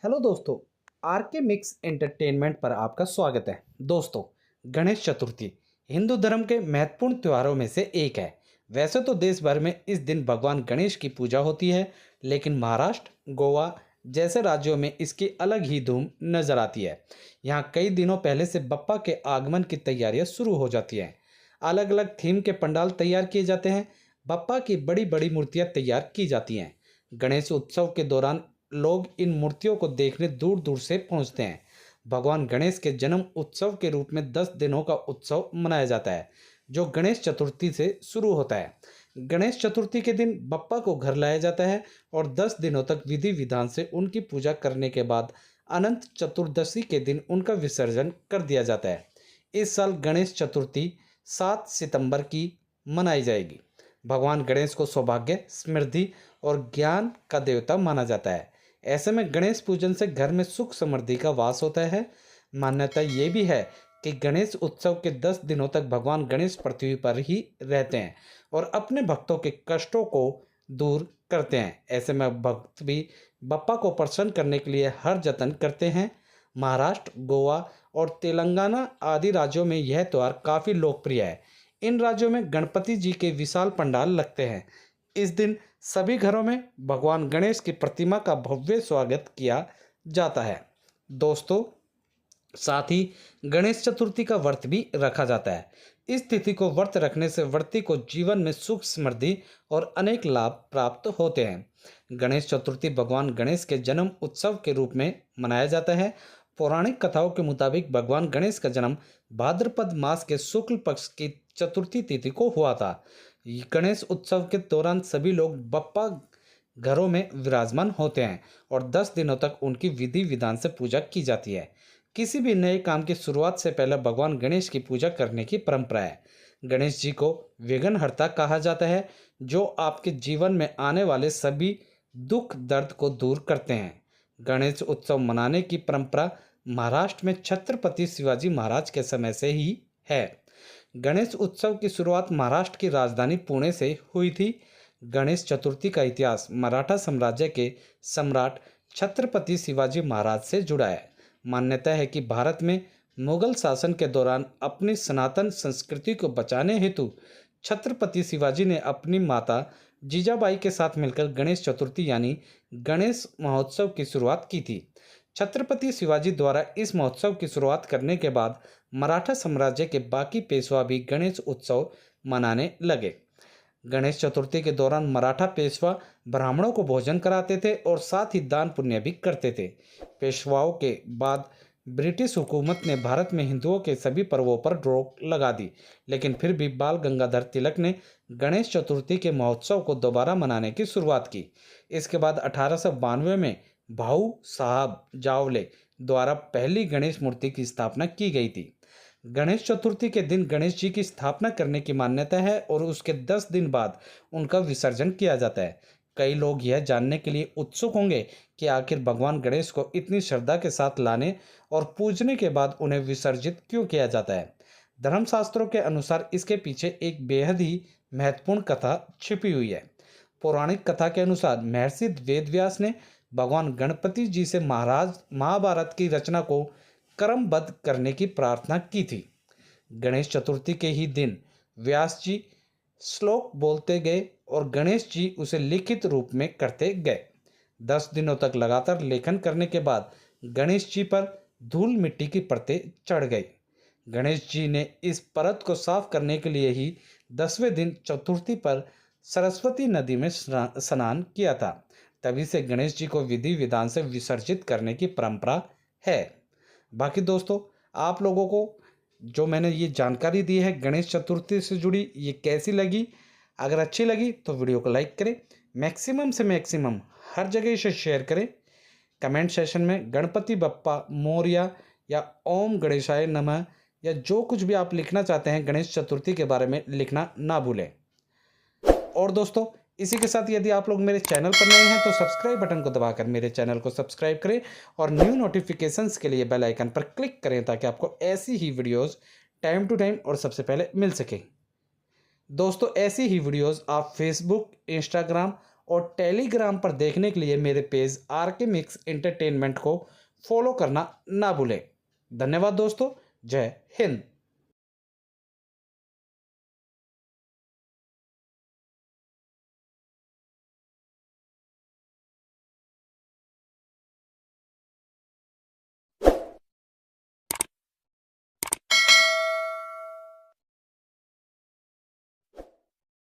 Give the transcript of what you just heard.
Hello दोस्तों। Are के mix entertainment पर आपका स्वागत है। दोस्तों, गणेश चतुर्थी हिंदू धर्म के महत्वपूर्ण त्योहारों में से एक है। वैसे तो देश भर में इस दिन भगवान गणेश की पूजा होती है, लेकिन महाराष्ट्र, गोवा जैसे राज्यों में इसकी अलग ही धूम नजर आती है। यहाँ कई दिनों पहले से बप्पा के आगमन की तैयारियां शुरू हो जाती हैं। अलग अलग थीम के पंडाल तैयार किए जाते हैं। बप्पा की बड़ी बड़ी मूर्तियां तैयार की जाती हैं। गणेश उत्सव के दौरान लोग इन मूर्तियों को देखने दूर दूर से पहुंचते हैं। भगवान गणेश के जन्म उत्सव के रूप में 10 दिनों का उत्सव मनाया जाता है, जो गणेश चतुर्थी से शुरू होता है। गणेश चतुर्थी के दिन बप्पा को घर लाया जाता है और 10 दिनों तक विधि विधान से उनकी पूजा करने के बाद अनंत चतुर्दशी के दिन उनका विसर्जन कर दिया जाता है। इस साल गणेश चतुर्थी 7 सितंबर की मनाई जाएगी। भगवान गणेश को सौभाग्य, समृद्धि और ज्ञान का देवता माना जाता है। ऐसे में गणेश पूजन से घर में सुख समृद्धि का वास होता है। मान्यता ये भी है कि गणेश उत्सव के 10 दिनों तक भगवान गणेश पृथ्वी पर ही रहते हैं और अपने भक्तों के कष्टों को दूर करते हैं। ऐसे में भक्त भी बप्पा को प्रसन्न करने के लिए हर जतन करते हैं। महाराष्ट्र, गोवा और तेलंगाना आदि राज्यों में यह त्यौहार काफ़ी लोकप्रिय है। इन राज्यों में गणपति जी के विशाल पंडाल लगते हैं। इस दिन सभी घरों में भगवान गणेश की प्रतिमा का भव्य स्वागत किया जाता है। दोस्तों, साथ ही गणेश चतुर्थी का व्रत भी रखा जाता है। इस तिथि को व्रत रखने से व्यक्ति को जीवन में सुख, समृद्धि और अनेक लाभ प्राप्त होते हैं। गणेश चतुर्थी भगवान गणेश के जन्म उत्सव के रूप में मनाया जाता है। पौराणिक कथाओं के मुताबिक भगवान गणेश का जन्म भाद्रपद मास के शुक्ल पक्ष की चतुर्थी तिथि को हुआ था। गणेश उत्सव के दौरान सभी लोग बप्पा घरों में विराजमान होते हैं और 10 दिनों तक उनकी विधि विधान से पूजा की जाती है। किसी भी नए काम की शुरुआत से पहले भगवान गणेश की पूजा करने की परंपरा है। गणेश जी को विघ्नहर्ता कहा जाता है, जो आपके जीवन में आने वाले सभी दुख दर्द को दूर करते हैं। गणेश उत्सव मनाने की परंपरा महाराष्ट्र में छत्रपति शिवाजी महाराज के समय से ही है। गणेश उत्सव की शुरुआत महाराष्ट्र की राजधानी पुणे से हुई थी। गणेश चतुर्थी का इतिहास मराठा साम्राज्य के सम्राट छत्रपति शिवाजी महाराज से जुड़ा है। मान्यता है कि भारत में मुगल शासन के दौरान अपनी सनातन संस्कृति को बचाने हेतु छत्रपति शिवाजी ने अपनी माता जीजाबाई के साथ मिलकर गणेश चतुर्थी यानी गणेश महोत्सव की शुरुआत की थी। छत्रपति शिवाजी द्वारा इस महोत्सव की शुरुआत करने के बाद मराठा साम्राज्य के बाकी पेशवा भी गणेश उत्सव मनाने लगे। गणेश चतुर्थी के दौरान मराठा पेशवा ब्राह्मणों को भोजन कराते थे और साथ ही दान पुण्य भी करते थे। पेशवाओं के बाद ब्रिटिश हुकूमत ने भारत में हिंदुओं के सभी पर्वों पर रोक लगा दी, लेकिन फिर भी बाल गंगाधर तिलक ने गणेश चतुर्थी के महोत्सव को दोबारा मनाने की शुरुआत की। इसके बाद 1892 में भाऊ साहब जावले द्वारा पहली गणेश मूर्ति की स्थापना की गई थी। गणेश चतुर्थी के दिन गणेश जी की स्थापना करने की मान्यता है और उसके 10 दिन बाद उनका विसर्जन किया जाता है। कई लोग यह जानने के लिए उत्सुक होंगे कि आखिर भगवान गणेश को इतनी श्रद्धा के साथ लाने और पूजने के बाद उन्हें विसर्जित क्यों किया जाता है। धर्मशास्त्रों के अनुसार इसके पीछे एक बेहद ही महत्वपूर्ण कथा छिपी हुई है। पौराणिक कथा के अनुसार महर्षि वेदव्यास ने भगवान गणपति जी से महाभारत की रचना को क्रमबद्ध करने की प्रार्थना की थी। गणेश चतुर्थी के ही दिन व्यास जी श्लोक बोलते गए और गणेश जी उसे लिखित रूप में करते गए। 10 दिनों तक लगातार लेखन करने के बाद गणेश जी पर धूल मिट्टी की परतें चढ़ गई। गणेश जी ने इस परत को साफ करने के लिए ही 10वें दिन चतुर्थी पर सरस्वती नदी में स्नान किया था। तभी से गणेश जी को विधि विधान से विसर्जित करने की परंपरा है। बाकी दोस्तों, आप लोगों को जो मैंने ये जानकारी दी है गणेश चतुर्थी से जुड़ी, ये कैसी लगी? अगर अच्छी लगी तो वीडियो को लाइक करें, मैक्सिमम से मैक्सिमम हर जगह इसे शेयर करें। कमेंट सेशन में गणपति बप्पा मोरया या ओम गणेशाय नमः या जो कुछ भी आप लिखना चाहते हैं गणेश चतुर्थी के बारे में लिखना ना भूलें। और दोस्तों, इसी के साथ यदि आप लोग मेरे चैनल पर नए हैं तो सब्सक्राइब बटन को दबाकर मेरे चैनल को सब्सक्राइब करें और न्यू नोटिफिकेशंस के लिए बेल आइकन पर क्लिक करें ताकि आपको ऐसी ही वीडियोस टाइम टू टाइम और सबसे पहले मिल सके। दोस्तों, ऐसी ही वीडियोस आप फेसबुक, इंस्टाग्राम और टेलीग्राम पर देखने के लिए मेरे पेज आर के मिक्स एंटरटेनमेंट को फॉलो करना ना भूलें। धन्यवाद दोस्तों। जय हिंद।